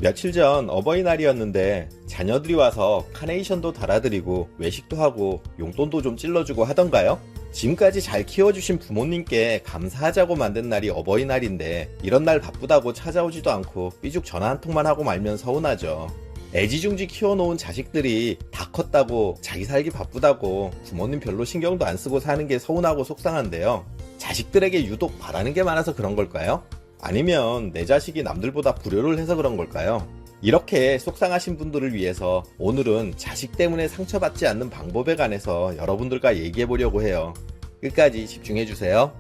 며칠 전 어버이날이었는데 자녀들이 와서 카네이션도 달아드리고 외식도 하고 용돈도 좀 찔러주고 하던가요? 지금까지 잘 키워주신 부모님께 감사하자고 만든 날이 어버이날인데 이런 날 바쁘다고 찾아오지도 않고 삐죽 전화 한 통만 하고 말면 서운하죠. 애지중지 키워놓은 자식들이 다 컸다고 자기 살기 바쁘다고 부모님 별로 신경도 안 쓰고 사는 게 서운하고 속상한데요. 자식들에게 유독 바라는 게 많아서 그런 걸까요? 아니면 내 자식이 남들보다 불효를 해서 그런 걸까요? 이렇게 속상하신 분들을 위해서 오늘은 자식 때문에 상처받지 않는 방법에 관해서 여러분들과 얘기해 보려고 해요. 끝까지 집중해 주세요.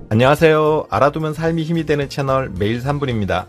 안녕하세요. 알아두면 삶이 힘이 되는 채널 매일 3분입니다.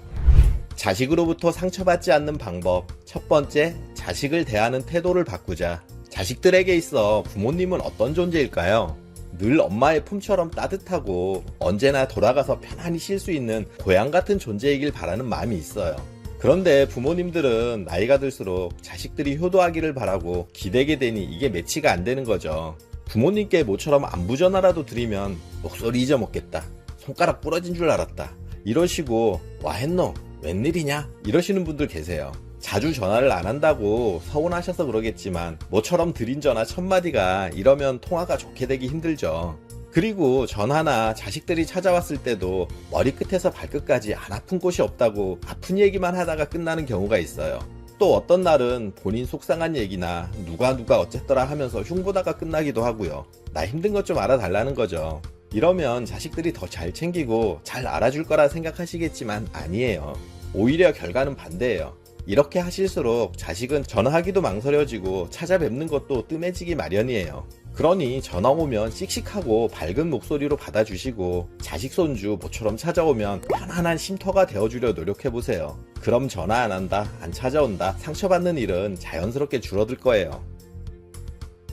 자식으로부터 상처받지 않는 방법. 첫 번째, 자식을 대하는 태도를 바꾸자. 자식들에게 있어 부모님은 어떤 존재일까요? 늘 엄마의 품처럼 따뜻하고 언제나 돌아가서 편안히 쉴 수 있는 고향 같은 존재이길 바라는 마음이 있어요. 그런데 부모님들은 나이가 들수록 자식들이 효도하기를 바라고 기대게 되니 이게 매치가 안 되는 거죠. 부모님께 모처럼 안부 전화라도 드리면 목소리 잊어먹겠다, 손가락 부러진 줄 알았다, 이러시고 와 했노? 웬일이냐? 이러시는 분들 계세요. 자주 전화를 안 한다고 서운하셔서 그러겠지만 모처럼 드린 전화 1000마디가 이러면 통화가 좋게 되기 힘들죠. 그리고 전화나 자식들이 찾아왔을 때도 머리끝에서 발끝까지 안 아픈 곳이 없다고 아픈 얘기만 하다가 끝나는 경우가 있어요. 또 어떤 날은 본인 속상한 얘기나 누가 어쨌더라 하면서 흉보다가 끝나기도 하고요. 나 힘든 것 좀 알아달라는 거죠. 이러면 자식들이 더 잘 챙기고 잘 알아줄 거라 생각하시겠지만 아니에요. 오히려 결과는 반대예요. 이렇게 하실수록 자식은 전화하기도 망설여지고 찾아뵙는 것도 뜸해지기 마련이에요. 그러니 전화 오면 씩씩하고 밝은 목소리로 받아주시고 자식 손주 모처럼 찾아오면 편안한 쉼터가 되어주려 노력해보세요. 그럼 전화 안 한다, 안 찾아온다, 상처받는 일은 자연스럽게 줄어들 거예요.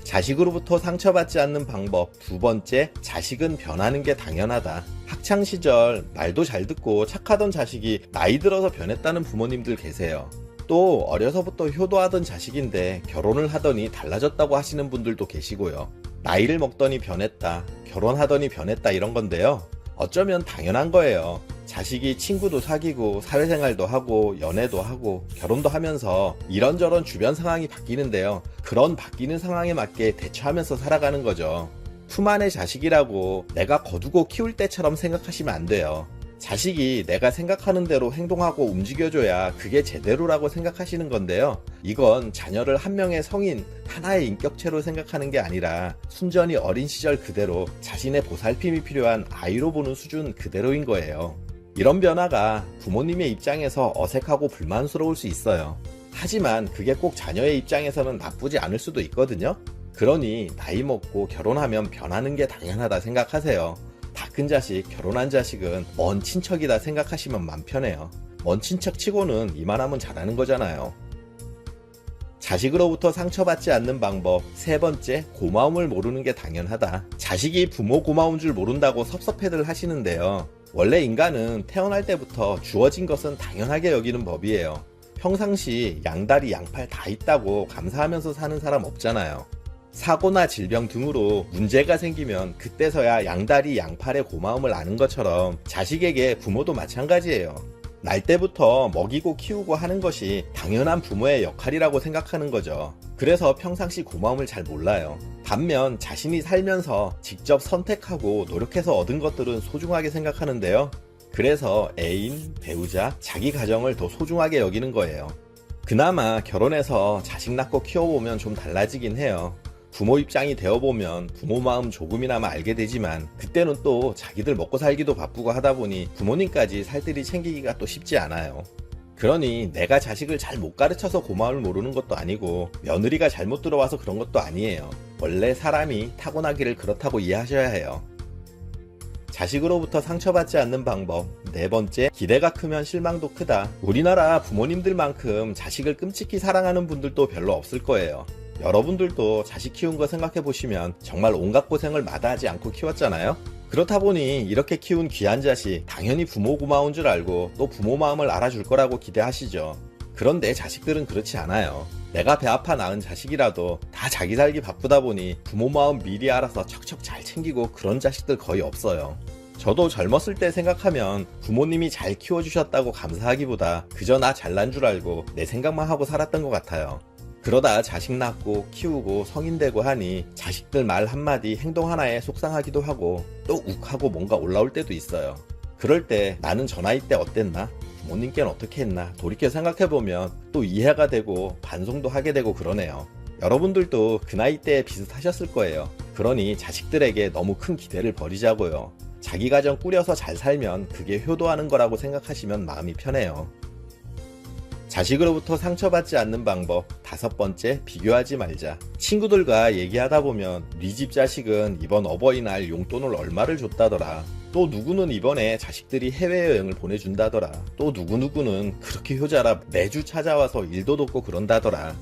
자식으로부터 상처받지 않는 방법. 두 번째, 자식은 변하는 게 당연하다. 학창시절 말도 잘 듣고 착하던 자식이 나이 들어서 변했다는 부모님들 계세요. 또 어려서부터 효도하던 자식인데 결혼을 하더니 달라졌다고 하시는 분들도 계시고요. 나이를 먹더니 변했다, 결혼하더니 변했다 이런 건데요. 어쩌면 당연한 거예요. 자식이 친구도 사귀고 사회생활도 하고 연애도 하고 결혼도 하면서 이런저런 주변 상황이 바뀌는데요. 그런 바뀌는 상황에 맞게 대처하면서 살아가는 거죠. 품 안의 자식이라고 내가 거두고 키울 때처럼 생각하시면 안 돼요. 자식이 내가 생각하는 대로 행동하고 움직여줘야 그게 제대로라고 생각하시는 건데요. 이건 자녀를 한 명의 성인, 하나의 인격체로 생각하는 게 아니라 순전히 어린 시절 그대로 자신의 보살핌이 필요한 아이로 보는 수준 그대로인 거예요. 이런 변화가 부모님의 입장에서 어색하고 불만스러울 수 있어요. 하지만 그게 꼭 자녀의 입장에서는 나쁘지 않을 수도 있거든요. 그러니 나이 먹고 결혼하면 변하는 게 당연하다 생각하세요. 다 큰 자식, 결혼한 자식은 먼 친척이다 생각하시면 맘 편해요. 먼 친척 치고는 이만하면 잘하는 거잖아요. 자식으로부터 상처받지 않는 방법. 세 번째, 고마움을 모르는 게 당연하다. 자식이 부모 고마운 줄 모른다고 섭섭해들 하시는데요. 원래 인간은 태어날 때부터 주어진 것은 당연하게 여기는 법이에요. 평상시 양다리 양팔 다 있다고 감사하면서 사는 사람 없잖아요. 사고나 질병 등으로 문제가 생기면 그때서야 양다리 양팔의 고마움을 아는 것처럼 자식에게 부모도 마찬가지예요. 날 때부터 먹이고 키우고 하는 것이 당연한 부모의 역할이라고 생각하는 거죠. 그래서 평상시 고마움을 잘 몰라요. 반면 자신이 살면서 직접 선택하고 노력해서 얻은 것들은 소중하게 생각하는데요. 그래서 애인, 배우자, 자기 가정을 더 소중하게 여기는 거예요. 그나마 결혼해서 자식 낳고 키워보면 좀 달라지긴 해요. 부모 입장이 되어보면 부모 마음 조금이나마 알게 되지만 그때는 또 자기들 먹고 살기도 바쁘고 하다 보니 부모님까지 살뜰히 챙기기가 또 쉽지 않아요. 그러니 내가 자식을 잘 못 가르쳐서 고마움을 모르는 것도 아니고 며느리가 잘못 들어와서 그런 것도 아니에요. 원래 사람이 타고나기를 그렇다고 이해하셔야 해요. 자식으로부터 상처받지 않는 방법. 네 번째, 기대가 크면 실망도 크다. 우리나라 부모님들만큼 자식을 끔찍히 사랑하는 분들도 별로 없을 거예요. 여러분들도 자식 키운 거 생각해보시면 정말 온갖 고생을 마다하지 않고 키웠잖아요. 그렇다 보니 이렇게 키운 귀한 자식 당연히 부모 고마운 줄 알고 또 부모 마음을 알아줄 거라고 기대하시죠. 그런데 자식들은 그렇지 않아요. 내가 배 아파 낳은 자식이라도 다 자기 살기 바쁘다 보니 부모 마음 미리 알아서 척척 잘 챙기고 그런 자식들 거의 없어요. 저도 젊었을 때 생각하면 부모님이 잘 키워주셨다고 감사하기보다 그저 나 잘난 줄 알고 내 생각만 하고 살았던 것 같아요. 그러다 자식 낳고 키우고 성인 되고 하니 자식들 말 한마디 행동 하나에 속상하기도 하고 또 욱하고 뭔가 올라올 때도 있어요. 그럴 때 나는 저 나이 때 어땠나? 부모님께는 어떻게 했나? 돌이켜 생각해보면 또 이해가 되고 반성도 하게 되고 그러네요. 여러분들도 그 나이 때 비슷하셨을 거예요. 그러니 자식들에게 너무 큰 기대를 버리자고요. 자기 가정 꾸려서 잘 살면 그게 효도하는 거라고 생각하시면 마음이 편해요. 자식으로부터 상처받지 않는 방법 5번째, 비교하지 말자. 친구들과 얘기하다 보면 네 집 자식은 이번 어버이날 용돈을 얼마를 줬다더라. 또 누구는 이번에 자식들이 해외여행을 보내준다더라. 또 누구누구는 그렇게 효자라 매주 찾아와서 일도 돕고 그런다더라.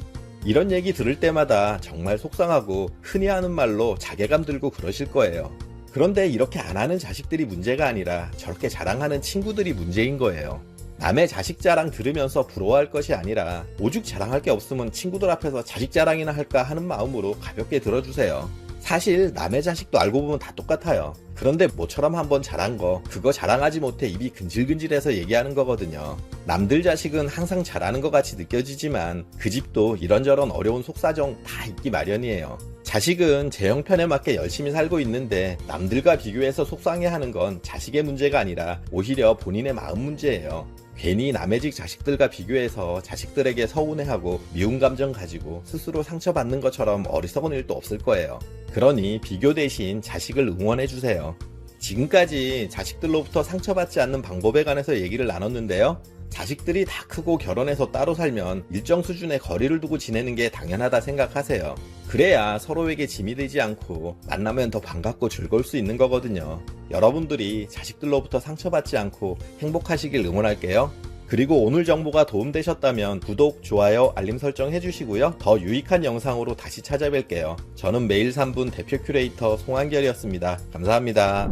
이런 얘기 들을 때마다 정말 속상하고 흔히 하는 말로 자괴감 들고 그러실 거예요. 그런데 이렇게 안 하는 자식들이 문제가 아니라 저렇게 자랑하는 친구들이 문제인 거예요. 남의 자식 자랑 들으면서 부러워할 것이 아니라 오죽 자랑할 게 없으면 친구들 앞에서 자식 자랑이나 할까 하는 마음으로 가볍게 들어주세요. 사실 남의 자식도 알고 보면 다 똑같아요. 그런데 모처럼 한번 자란 거 그거 자랑하지 못해 입이 근질근질해서 얘기하는 거거든요. 남들 자식은 항상 잘하는 것 같이 느껴지지만 그 집도 이런저런 어려운 속사정 다 있기 마련이에요. 자식은 제 형편에 맞게 열심히 살고 있는데 남들과 비교해서 속상해하는 건 자식의 문제가 아니라 오히려 본인의 마음 문제예요. 괜히 남의 집 자식들과 비교해서 자식들에게 서운해하고 미운 감정 가지고 스스로 상처받는 것처럼 어리석은 일도 없을 거예요. 그러니 비교 대신 자식을 응원해주세요. 지금까지 자식들로부터 상처받지 않는 방법에 관해서 얘기를 나눴는데요. 자식들이 다 크고 결혼해서 따로 살면 일정 수준의 거리를 두고 지내는 게 당연하다 생각하세요. 그래야 서로에게 짐이 되지 않고 만나면 더 반갑고 즐거울 수 있는 거거든요. 여러분들이 자식들로부터 상처받지 않고 행복하시길 응원할게요. 그리고 오늘 정보가 도움되셨다면 구독, 좋아요, 알림 설정 해주시고요. 더 유익한 영상으로 다시 찾아뵐게요. 저는 매일 3분 대표 큐레이터 송한결이었습니다. 감사합니다.